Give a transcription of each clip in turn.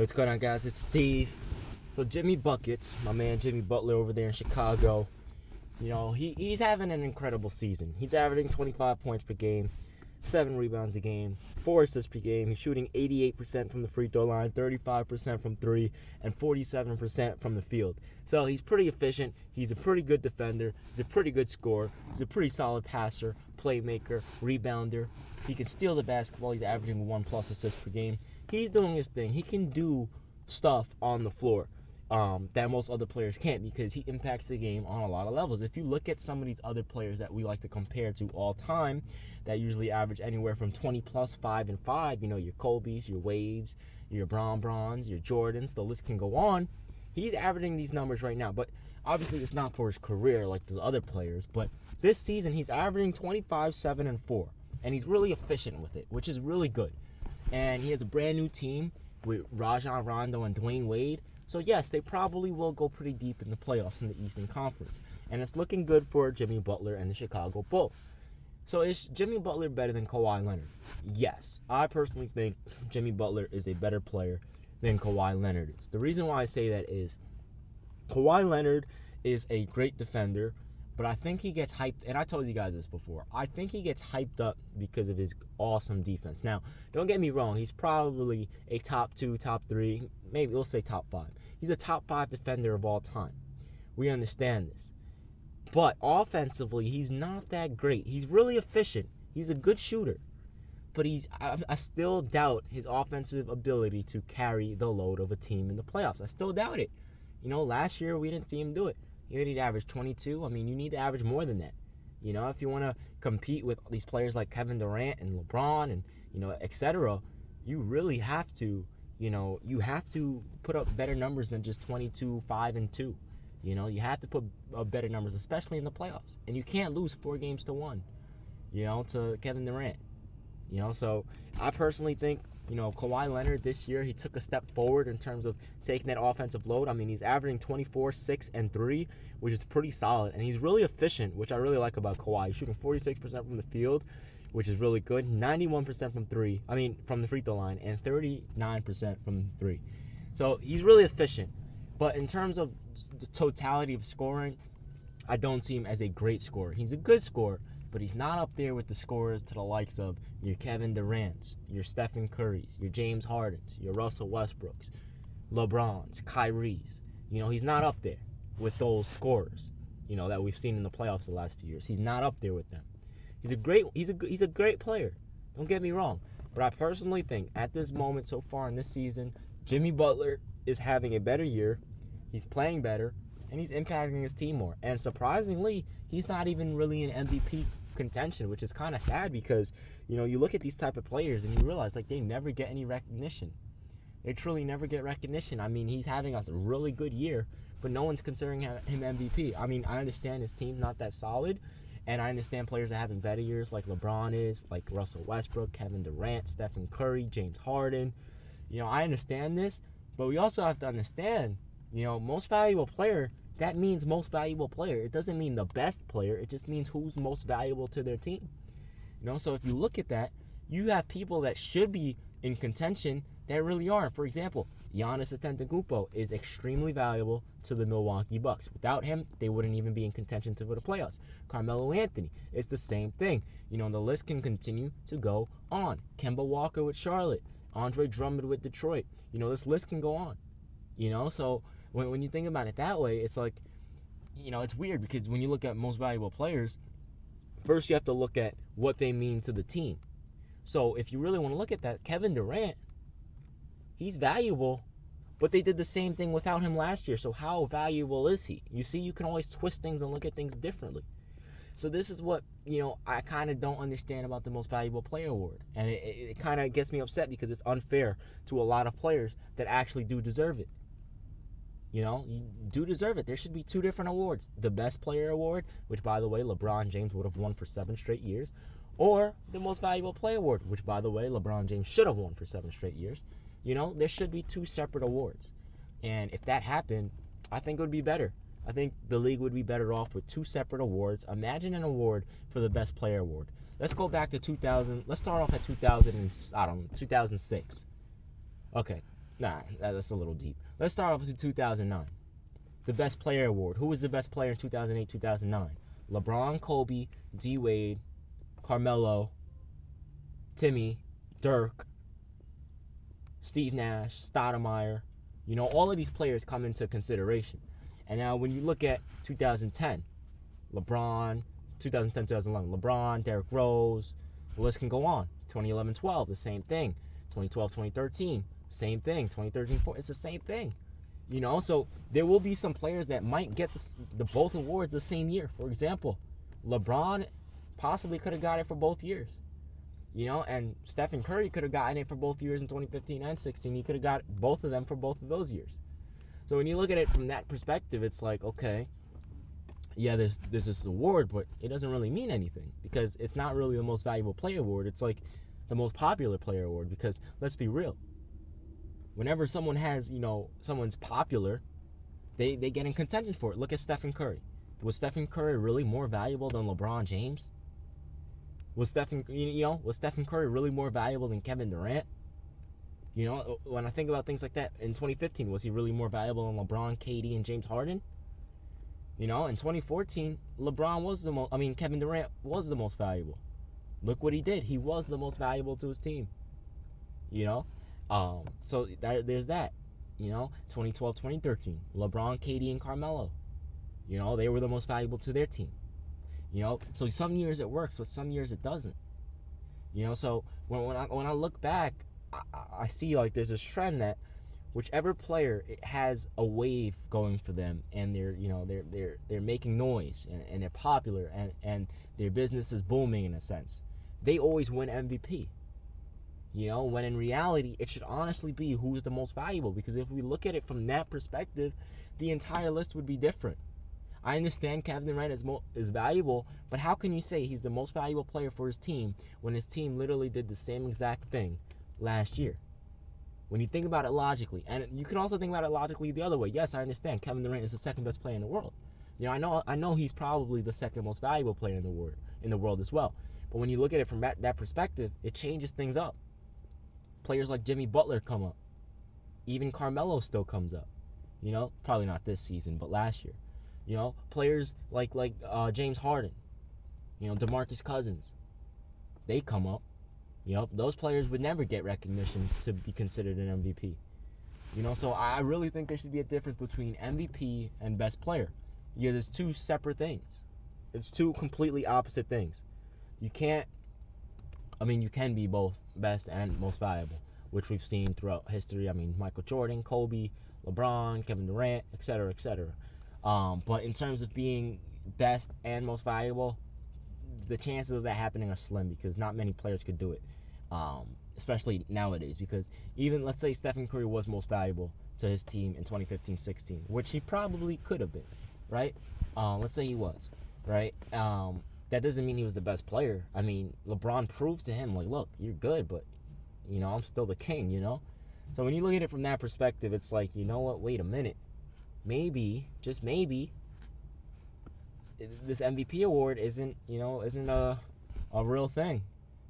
What's going on, guys? It's Steve. So Jimmy Buckets, my man Jimmy Butler over there in Chicago, he's having an incredible season. He's averaging 25 points per game, 7 rebounds a game, 4 assists per game. He's shooting 88% from the free throw line, 35% from 3, and 47% from the field. So he's pretty efficient. He's a pretty good defender. He's a pretty good scorer. He's a pretty solid passer, playmaker, rebounder. He can steal the basketball. He's averaging 1+ assists per game. He's doing his thing. He can do stuff on the floor that most other players can't, because he impacts the game on a lot of levels. If you look at some of these other players that we like to compare to all time that usually average anywhere from 20+, 5 and 5, your Kobe's, your Wade's, your Brons, your Jordans, the list can go on. He's averaging these numbers right now, but obviously it's not for his career like those other players. But this season he's averaging 25, 7, and 4, and he's really efficient with it, which is really good. And he has a brand new team with Rajon Rondo and Dwyane Wade. So yes, they probably will go pretty deep in the playoffs in the Eastern Conference. And it's looking good for Jimmy Butler and the Chicago Bulls. So is Jimmy Butler better than Kawhi Leonard? Yes. I personally think Jimmy Butler is a better player than Kawhi Leonard is. The reason why I say that is Kawhi Leonard is a great defender, but I think he gets hyped, and I told you guys this before, I think he gets hyped up because of his awesome defense. Now, don't get me wrong, he's probably a top 2, top 3, maybe we'll say top 5. He's a top 5 defender of all time. We understand this. But offensively, he's not that great. He's really efficient. He's a good shooter. But I still doubt his offensive ability to carry the load of a team in the playoffs. I still doubt it. Last year we didn't see him do it. You need to average 22. I mean, you need to average more than that. If you want to compete with these players like Kevin Durant and LeBron and, etc., you really have to, you have to put up better numbers than just 22, 5, and 2. You have to put up better numbers, especially in the playoffs. And you can't lose 4-1, to Kevin Durant. So I personally think, Kawhi Leonard this year, he took a step forward in terms of taking that offensive load. I mean, he's averaging 24, 6, and 3, which is pretty solid. And he's really efficient, which I really like about Kawhi. He's shooting 46% from the field, which is really good. 91% from the free throw line, and 39% from 3. So he's really efficient. But in terms of the totality of scoring, I don't see him as a great scorer. He's a good scorer, but he's not up there with the scorers to the likes of your Kevin Durant's, your Stephen Curry's, your James Harden's, your Russell Westbrook's, LeBron's, Kyrie's. He's not up there with those scorers, that we've seen in the playoffs the last few years. He's not up there with them. He's a great player. Don't get me wrong. But I personally think at this moment so far in this season, Jimmy Butler is having a better year. He's playing better, and he's impacting his team more. And surprisingly, he's not even really in MVP contention, which is kind of sad, because you look at these type of players and you realize they never get any recognition. They truly never get recognition. I mean, he's having a really good year, but no one's considering him MVP. I mean, I understand his team's not that solid, and I understand players are having better years like LeBron is, like Russell Westbrook, Kevin Durant, Stephen Curry, James Harden. I understand this, but we also have to understand, most valuable player, that means most valuable player. It doesn't mean the best player. It just means who's most valuable to their team. So if you look at that, you have people that should be in contention that really aren't. For example, Giannis Antetokounmpo is extremely valuable to the Milwaukee Bucks. Without him, they wouldn't even be in contention for the playoffs. Carmelo Anthony, it's the same thing. The list can continue to go on. Kemba Walker with Charlotte, Andre Drummond with Detroit. This list can go on. So when you think about it that way, it's like, it's weird, because when you look at most valuable players, first you have to look at what they mean to the team. So if you really want to look at that, Kevin Durant, he's valuable, but they did the same thing without him last year. So how valuable is he? You see, you can always twist things and look at things differently. So this is what, I kind of don't understand about the most valuable player award. And it kind of gets me upset, because it's unfair to a lot of players that actually do deserve it. You do deserve it. There should be 2 different awards. The best player award, which, by the way, LeBron James would have won for 7 straight years. Or the most valuable player award, which, by the way, LeBron James should have won for 7 straight years. There should be 2 separate awards. And if that happened, I think it would be better. I think the league would be better off with 2 separate awards. Imagine an award for the best player award. Let's go back to 2000. Let's start off at 2006. Okay. Nah, that's a little deep. Let's start off with 2009. The Best Player Award. Who was the best player in 2008, 2009? LeBron, Kobe, D. Wade, Carmelo, Timmy, Dirk, Steve Nash, Stoudemire. All of these players come into consideration. And now when you look at 2010, LeBron, 2010, 2011, LeBron, Derrick Rose, the list can go on. 2011-12, the same thing. 2012-2013, same thing. 2013-14, it's the same thing. So there will be some players that might get the both awards the same year. For example, LeBron possibly could have got it for both years. And Stephen Curry could have gotten it for both years in 2015 and 16. He could have got both of them for both of those years. So when you look at it from that perspective, it's like, okay, yeah, there's this award, but it doesn't really mean anything because it's not really the most valuable player award. It's like the most popular player award because let's be real. Whenever someone has, someone's popular, they get in contention for it. Look at Stephen Curry. Was Stephen Curry really more valuable than LeBron James? Was Stephen Curry really more valuable than Kevin Durant? When I think about things like that, in 2015, was he really more valuable than LeBron, KD, and James Harden? In 2014, Kevin Durant was the most valuable. Look what he did. He was the most valuable to his team. So there's that. 2012, 2013, LeBron, KD, and Carmelo. They were the most valuable to their team. So some years it works, but some years it doesn't. So when I look back, I see like there's this trend that whichever player has a wave going for them, and they're making noise and they're popular and their business is booming in a sense, they always win MVP. When in reality it should honestly be who's the most valuable, because if we look at it from that perspective, the entire list would be different. I understand Kevin Durant is valuable, but how can you say he's the most valuable player for his team when his team literally did the same exact thing last year? When you think about it logically, and you can also think about it logically the other way. Yes, I understand Kevin Durant is the second best player in the world. I know he's probably the second most valuable player in the world as well. But when you look at it from that perspective, it changes things up. Players like Jimmy Butler come up. Even Carmelo still comes up. Probably not this season, but last year. Players like James Harden, DeMarcus Cousins, they come up. Those players would never get recognition to be considered an MVP. So I really think there should be a difference between MVP and best player. There's two separate things. It's two completely opposite things. You can be both best and most valuable, which we've seen throughout history. Michael Jordan, Kobe, LeBron, Kevin Durant, etc., etc. But in terms of being best and most valuable, the chances of that happening are slim because not many players could do it, especially nowadays. Because even, let's say Stephen Curry was most valuable to his team in 2015-16, which he probably could have been, right? Let's say he was, right? That doesn't mean he was the best player. LeBron proved to him, like, look, you're good, but, I'm still the king, So when you look at it from that perspective, it's like, you know what, wait a minute. Maybe, just maybe, this MVP award isn't a real thing.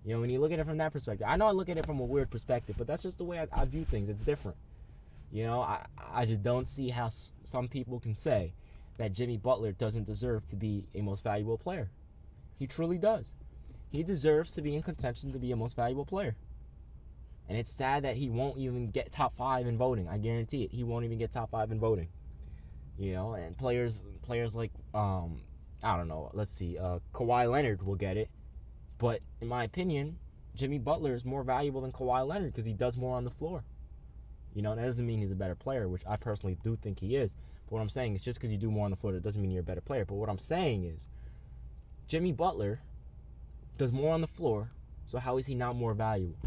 When you look at it from that perspective. I know I look at it from a weird perspective, but that's just the way I view things. It's different. I just don't see how some people can say that Jimmy Butler doesn't deserve to be a most valuable player. He truly does. He deserves to be in contention to be a most valuable player. And it's sad that he won't even get top 5 in voting. I guarantee it. He won't even get top 5 in voting. And players like, I don't know, let's see, Kawhi Leonard will get it. But in my opinion, Jimmy Butler is more valuable than Kawhi Leonard because he does more on the floor. That doesn't mean he's a better player, which I personally do think he is. But what I'm saying is just because you do more on the floor, that doesn't mean you're a better player. But what I'm saying is Jimmy Butler does more on the floor, so how is he not more valuable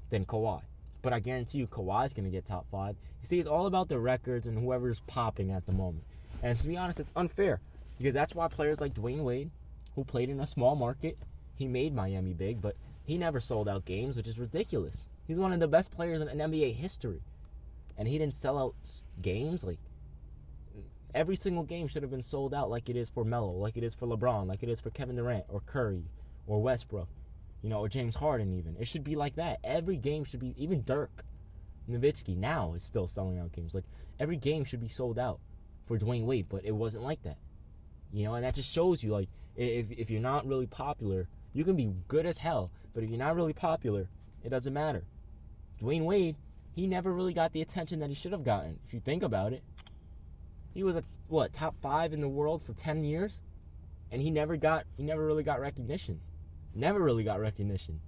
than Kawhi? But I guarantee you Kawhi's going to get top 5. You see, it's all about the records and whoever's popping at the moment. And to be honest, it's unfair. Because that's why players like Dwyane Wade, who played in a small market, he made Miami big, but he never sold out games, which is ridiculous. He's one of the best players in NBA history. And he didn't sell out games. Like, every single game should have been sold out like it is for Melo, like it is for LeBron, like it is for Kevin Durant or Curry or Westbrook. Or James Harden even. It should be like that. Every game should be, even Dirk. Nowitzki now is still selling out games. Like, every game should be sold out for Dwyane Wade, but it wasn't like that. And that just shows you, like, if you're not really popular, you can be good as hell, but if you're not really popular, it doesn't matter. Dwyane Wade, he never really got the attention that he should have gotten, if you think about it. He was top 5 in the world for 10 years, and he never really got recognition. Never really got recognition.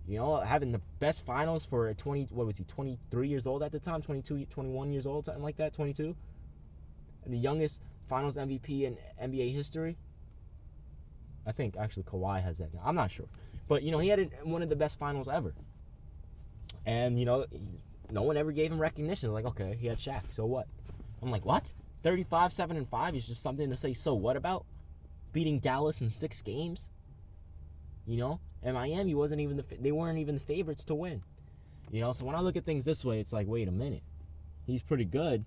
Having the best finals for a 23 years old at the time, 22, 21 years old, something like that, 22. And the youngest finals MVP in NBA history. I think actually Kawhi has that now. I'm not sure. But, he had one of the best finals ever. And, no one ever gave him recognition. Like, okay, he had Shaq, so what? I'm like, what? 35, 7, and 5 is just something to say so what about? Beating Dallas in 6 games? And Miami they weren't even the favorites to win. So when I look at things this way, it's like, wait a minute. He's pretty good,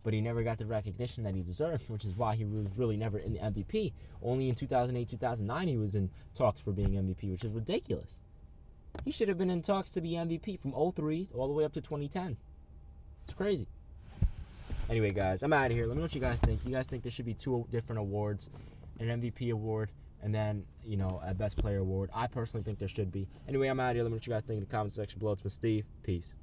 but he never got the recognition that he deserved, which is why he was really never in the MVP. Only in 2008, 2009, he was in talks for being MVP, which is ridiculous. He should have been in talks to be MVP from 2003 all the way up to 2010. It's crazy. Anyway, guys, I'm out of here. Let me know what you guys think. You guys think there should be 2 different awards, an MVP award, and then, a Best Player award? I personally think there should be. Anyway, I'm out of here. Let me know what you guys think in the comment section below. It's with Steve. Peace.